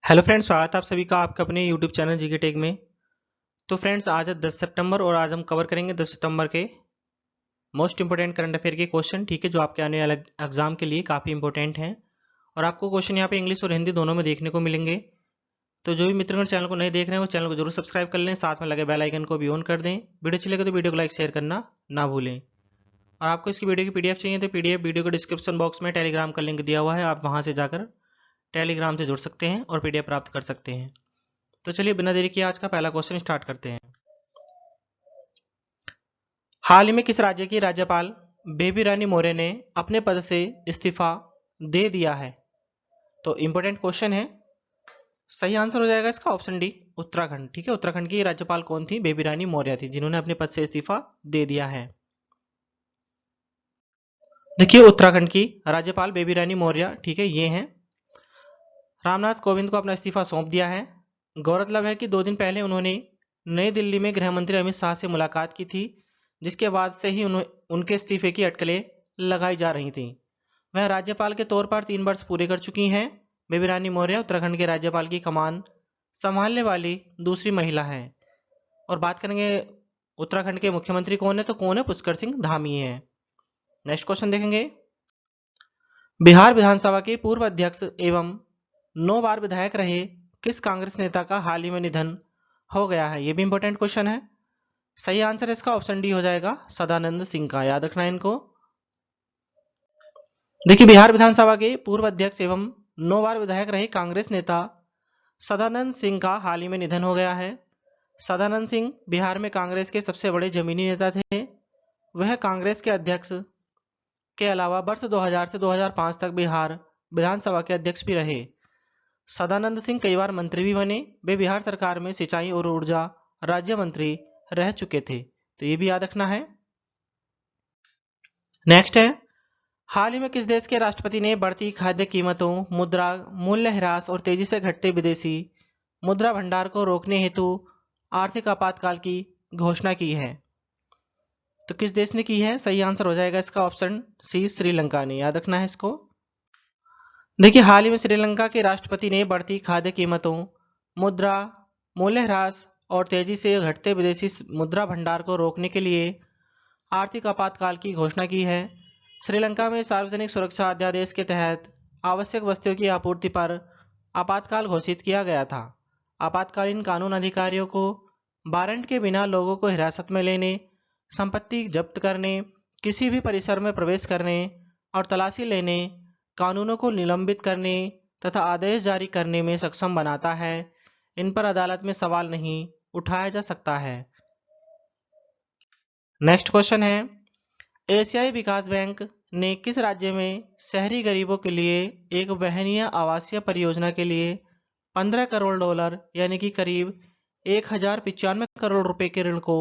Hello friends, स्वागत है आप सभी का आपके अपने यूट्यूब चैनल जीके टेक में। तो फ्रेंड्स, आज है 10 सितंबर और आज हम कवर करेंगे 10 सितंबर के मोस्ट इंपोर्टेंट करंट अफेयर के क्वेश्चन। ठीक है, जो आपके आने वाले एग्जाम के लिए काफ़ी इंपॉर्टेंट हैं और आपको क्वेश्चन यहाँ पे इंग्लिश और हिंदी दोनों में देखने को मिलेंगे। तो जो भी मित्रगण चैनल को नहीं देख रहे हैं वो चैनल को जरूर सब्सक्राइब कर लें, साथ में लगे बेल आइकन को भी ऑन कर दें। वीडियो अच्छी लगे तो वीडियो को लाइक शेयर करना ना भूलें। और आपको इसकी वीडियो की पीडीएफ चाहिए तो पीडीएफ वीडियो के डिस्क्रिप्शन बॉक्स में टेलीग्राम का लिंक दिया हुआ है, आप वहां से जाकर टेलीग्राम से जुड़ सकते हैं और पीडीएफ प्राप्त कर सकते हैं। तो चलिए बिना देरी किए आज का पहला क्वेश्चन स्टार्ट करते हैं। हाल ही में किस राज्य की राज्यपाल बेबी रानी मौर्य ने अपने पद से इस्तीफा दे दिया है? तो इंपॉर्टेंट क्वेश्चन है। सही आंसर हो जाएगा इसका ऑप्शन डी, उत्तराखंड। ठीक है, उत्तराखंड की राज्यपाल कौन थी? बेबी रानी मौर्य थी, जिन्होंने अपने पद से इस्तीफा दे दिया है। देखिए, उत्तराखंड की राज्यपाल बेबी रानी मौर्य, ठीक है, ये हैं। रामनाथ कोविंद को अपना इस्तीफा सौंप दिया है। गौरतलब है कि 2 दिन पहले उन्होंने नई दिल्ली में गृह मंत्री अमित शाह से मुलाकात की थी, जिसके बाद से ही उनके इस्तीफे की अटकलें लगाई जा रही थी। वह राज्यपाल के तौर पर 3 वर्ष पूरे कर चुकी हैं। बेबी रानी मौर्य उत्तराखंड के राज्यपाल की कमान संभालने वाली दूसरी महिला हैं। और बात करेंगे उत्तराखंड के मुख्यमंत्री कौन है, तो कौन है? पुष्कर सिंह धामी है। नेक्स्ट क्वेश्चन देखेंगे। बिहार विधानसभा के पूर्व अध्यक्ष एवं 9 बार विधायक रहे किस कांग्रेस नेता का हाल ही में निधन हो गया है? ये भी इंपॉर्टेंट क्वेश्चन है। सही आंसर इसका ऑप्शन डी हो जाएगा, सदानंद सिंह का। याद रखना है इनको। देखिए, बिहार विधानसभा के पूर्व अध्यक्ष एवं 9 बार विधायक रहे कांग्रेस नेता सदानंद सिंह का हाल ही में निधन हो गया है। सदानंद सिंह बिहार में कांग्रेस के सबसे बड़े जमीनी नेता थे। वह कांग्रेस के अध्यक्ष के अलावा वर्ष 2000 से 2005 तक बिहार विधानसभा के अध्यक्ष भी रहे। सदानंद सिंह कई बार मंत्री भी बने। वे बिहार सरकार में सिंचाई और ऊर्जा राज्य मंत्री रह चुके थे, तो ये भी याद रखना है। नेक्स्ट है, हाल ही में किस देश के राष्ट्रपति ने बढ़ती खाद्य कीमतों, मुद्रा मूल्यह्रास और तेजी से घटते विदेशी मुद्रा भंडार को रोकने हेतु आर्थिक आपातकाल की घोषणा की है? तो किस देश ने की है? सही आंसर हो जाएगा इसका ऑप्शन सी, श्रीलंका ने। याद रखना है इसको। देखिए, हाल ही में श्रीलंका के राष्ट्रपति ने बढ़ती खाद्य कीमतों, मुद्रा मूल्यह्रास और तेजी से घटते विदेशी मुद्रा भंडार को रोकने के लिए आर्थिक आपातकाल की घोषणा की है। श्रीलंका में सार्वजनिक सुरक्षा अध्यादेश के तहत आवश्यक वस्तुओं की आपूर्ति पर आपातकाल घोषित किया गया था। आपातकालीन कानून अधिकारियों को वारंट के बिना लोगों को हिरासत में लेने, संपत्ति जब्त करने, किसी भी परिसर में प्रवेश करने और तलाशी लेने, कानूनों को निलंबित करने तथा आदेश जारी करने में सक्षम बनाता है। इन पर अदालत में सवाल नहीं उठाया जा सकता है। नेक्स्ट क्वेश्चन है, एशियाई विकास बैंक ने किस राज्य में शहरी गरीबों के लिए एक वहनीय आवासीय परियोजना के लिए 15 करोड़ डॉलर यानी कि करीब 1095 करोड़ रुपए के ऋण को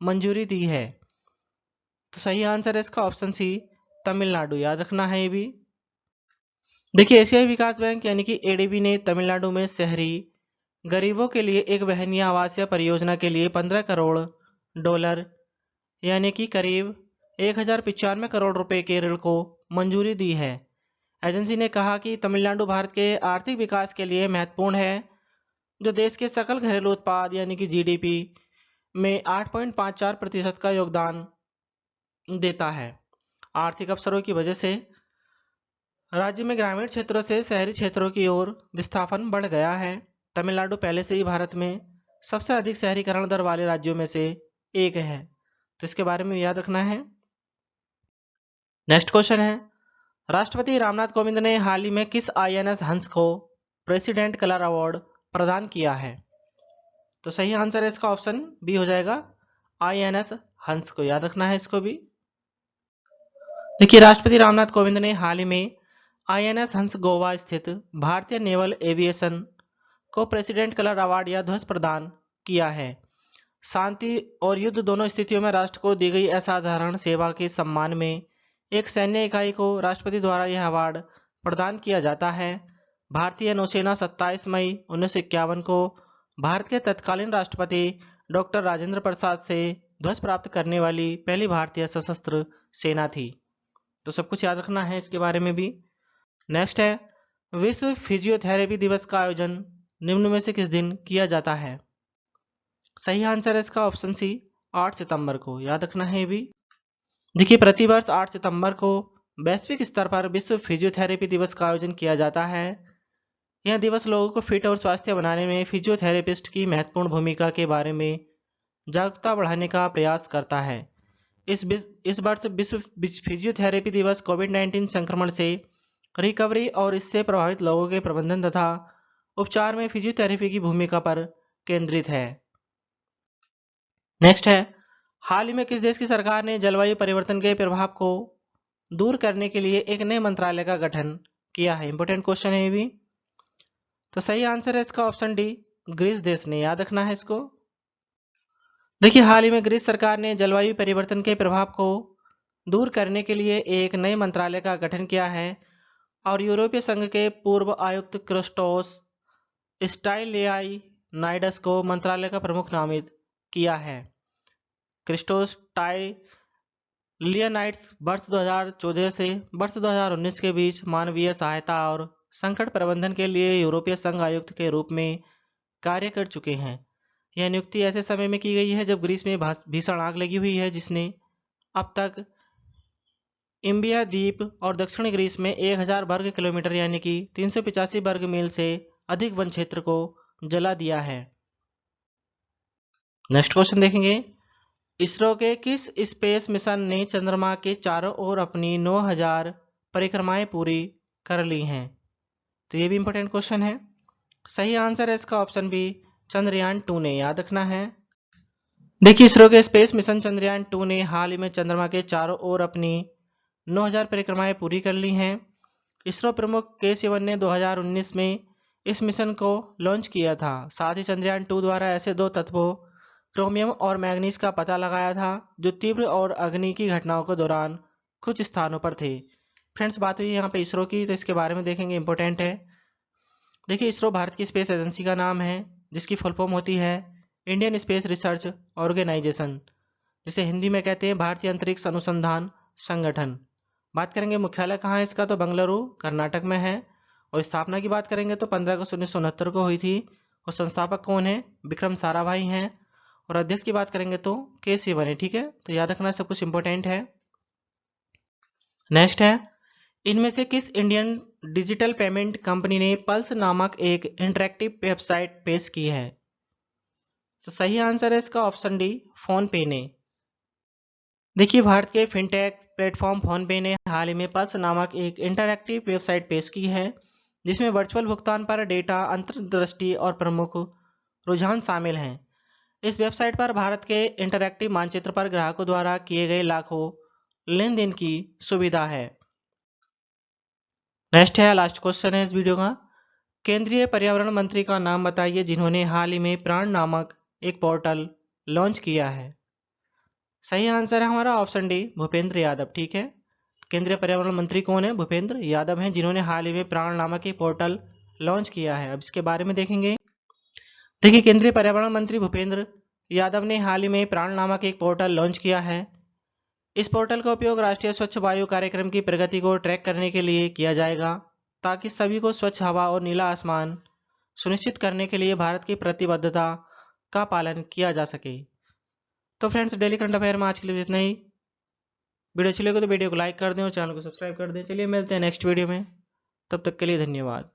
मंजूरी दी है? तो सही आंसर है इसका ऑप्शन सी, तमिलनाडु। याद रखना है ये भी। देखिए, एशियाई विकास बैंक यानी कि एडीबी ने तमिलनाडु में शहरी गरीबों के लिए एक वहनीय आवासीय परियोजना के लिए 15 करोड़ डॉलर यानी कि करीब 1095 करोड़ रुपए के ऋण को मंजूरी दी है। एजेंसी ने कहा कि तमिलनाडु भारत के आर्थिक विकास के लिए महत्वपूर्ण है, जो देश के सकल घरेलू उत्पाद यानी कि जीडीपी में 8.54% का योगदान देता है। आर्थिक अवसरों की वजह से राज्य में ग्रामीण क्षेत्रों से शहरी क्षेत्रों की ओर विस्थापन बढ़ गया है। तमिलनाडु पहले से ही भारत में सबसे अधिक शहरीकरण दर वाले राज्यों में से एक है, तो इसके बारे में याद रखना है। नेक्स्ट क्वेश्चन है, राष्ट्रपति रामनाथ कोविंद ने हाल ही में किस आईएनएस हंस को प्रेसिडेंट कलर अवार्ड प्रदान किया है? तो सही आंसर है इसका ऑप्शन बी हो जाएगा, आईएनएस हंस को। याद रखना है इसको भी। देखिए, राष्ट्रपति रामनाथ कोविंद ने हाल ही में आईएनएस हंस गोवा स्थित भारतीय नेवल एविएशन को प्रेसिडेंट कलर अवार्ड या ध्वज प्रदान किया है। शांति और युद्ध दोनों स्थितियों में राष्ट्र को दी गई असाधारण सेवा के सम्मान में एक सैन्य इकाई को राष्ट्रपति द्वारा यह अवार्ड प्रदान किया जाता है। भारतीय नौसेना 27 मई 1951 को भारत के तत्कालीन राष्ट्रपति डॉक्टर राजेंद्र प्रसाद से ध्वज प्राप्त करने वाली पहली भारतीय सशस्त्र सेना थी। तो सब कुछ याद रखना है इसके बारे में भी। नेक्स्ट है, विश्व फिजियोथेरेपी दिवस का आयोजन निम्न में से किस दिन किया जाता है? सही आंसर है इसका ऑप्शन सी, 8 सितंबर को। याद रखना है ये भी। देखिए, प्रतिवर्ष 8 सितंबर को वैश्विक स्तर पर विश्व फिजियोथेरेपी दिवस का आयोजन किया जाता है। यह दिवस लोगों को फिट और स्वास्थ्य बनाने में फिजियोथेरेपिस्ट की महत्वपूर्ण भूमिका के बारे में जागरूकता बढ़ाने का प्रयास करता है। इस वर्ष विश्व फिजियोथेरेपी दिवस कोविड-19 संक्रमण से रिकवरी और इससे प्रभावित लोगों के प्रबंधन तथा उपचार में फिजियोथेरेपी की भूमिका पर केंद्रित है। नेक्स्ट है, हाल ही में किस देश की सरकार ने जलवायु परिवर्तन के प्रभाव को दूर करने के लिए एक नए मंत्रालय का गठन किया है? इंपोर्टेंट क्वेश्चन है ये भी। तो सही आंसर है इसका ऑप्शन डी, ग्रीस देश ने। याद रखना है इसको। देखिए, हाल ही में ग्रीस सरकार ने जलवायु परिवर्तन के प्रभाव को दूर करने के लिए एक नए मंत्रालय का गठन किया है और यूरोपीय संघ के पूर्व आयुक्त क्रिस्टोस स्टाइलियानाइडस को मंत्रालय का प्रमुख नामित किया है। क्रिस्टोस स्टाइलियानाइडस वर्ष 2014 से वर्ष 2019 के बीच मानवीय सहायता और संकट प्रबंधन के लिए यूरोपीय संघ आयुक्त के रूप में कार्य कर चुके हैं। यह नियुक्ति ऐसे समय में की गई है जब ग्रीस में भीषण आग लगी हुई है, जिसने अब तक इम्बिया द्वीप और दक्षिणी ग्रीस में 1000 वर्ग किलोमीटर यानी कि 385 वर्ग मील से अधिक वन क्षेत्र को जला दिया है। नेक्स्ट क्वेश्चन देखेंगे, इसरो के किस स्पेस मिशन ने चंद्रमा के चारों ओर अपनी 9000 परिक्रमाएं पूरी कर ली हैं? तो ये भी इंपॉर्टेंट क्वेश्चन है। सही आंसर है इसका ऑप्शन बी, चंद्रयान 2 ने। याद रखना है। देखिए, इसरो के स्पेस मिशन चंद्रयान 2 ने हाल ही में चंद्रमा के चारों ओर अपनी 9000 परिक्रमाएं पूरी कर ली हैं। इसरो प्रमुख के सिवन ने 2019 में इस मिशन को लॉन्च किया था। साथ ही चंद्रयान 2 द्वारा ऐसे दो तत्वों क्रोमियम और मैग्नीज का पता लगाया था जो तीव्र और अग्नि की घटनाओं के दौरान कुछ स्थानों पर थे। फ्रेंड्स, बात हुई यहाँ पे इसरो की, तो इसके बारे में देखेंगे, इंपॉर्टेंट है। देखिए, इसरो भारत की स्पेस एजेंसी का नाम है जिसकी फुल फॉर्म होती है इंडियन स्पेस रिसर्च ऑर्गेनाइजेशन, जिसे हिंदी में कहते हैं भारतीय अंतरिक्ष अनुसंधान संगठन। बात करेंगे मुख्यालय कहाँ है इसका, तो बेंगलुरु कर्नाटक में है। और स्थापना की बात करेंगे तो 15 अगस्त 1969 को हुई थी। और संस्थापक कौन है? विक्रम साराभाई हैं। और अध्यक्ष की बात करेंगे तो के सिवन है। ठीक है, तो याद रखना सब कुछ इंपॉर्टेंट है। नेक्स्ट है, इनमें से किस इंडियन डिजिटल पेमेंट कंपनी ने पल्स नामक एक इंटरैक्टिव वेबसाइट पेश की है? तो सही आंसर है इसका ऑप्शन डी, फोन पे ने। देखिए, Bharat K fintech platform phone पे ने हाल ही में पल्स नामक एक इंटरैक्टिव वेबसाइट पेश की है जिसमें वर्चुअल भुगतान पर डेटा, अंतर्दृष्टि और प्रमुख रुझान शामिल हैं। इस वेबसाइट पर भारत के इंटरैक्टिव मानचित्र पर ग्राहकों द्वारा किए गए लाखों लेन देन की सुविधा है। नेक्स्ट है, लास्ट क्वेश्चन है इस वीडियो का, केंद्रीय पर्यावरण मंत्री का नाम बताइए जिन्होंने हाल ही में प्राण नामक एक पोर्टल लॉन्च किया है? सही आंसर है हमारा ऑप्शन डी, भूपेंद्र यादव। ठीक है, केंद्रीय पर्यावरण मंत्री कौन है? भूपेंद्र यादव हैं, जिन्होंने हाल ही में प्राण नामक एक पोर्टल लॉन्च किया है। अब इसके बारे में देखेंगे। देखिए, केंद्रीय पर्यावरण मंत्री भूपेंद्र यादव ने हाल ही में प्राण नामक एक पोर्टल लॉन्च किया है। इस पोर्टल का उपयोग राष्ट्रीय स्वच्छ वायु कार्यक्रम की प्रगति को ट्रैक करने के लिए किया जाएगा ताकि सभी को स्वच्छ हवा और नीला आसमान सुनिश्चित करने के लिए भारत की प्रतिबद्धता का पालन किया जा सके। तो फ्रेंड्स, डेली करंट अफेयर में आज के लिए इतना ही। वीडियो अच्छी लगे तो वीडियो को लाइक कर दें और चैनल को सब्सक्राइब कर दें। चलिए मिलते हैं नेक्स्ट वीडियो में, तब तक के लिए धन्यवाद।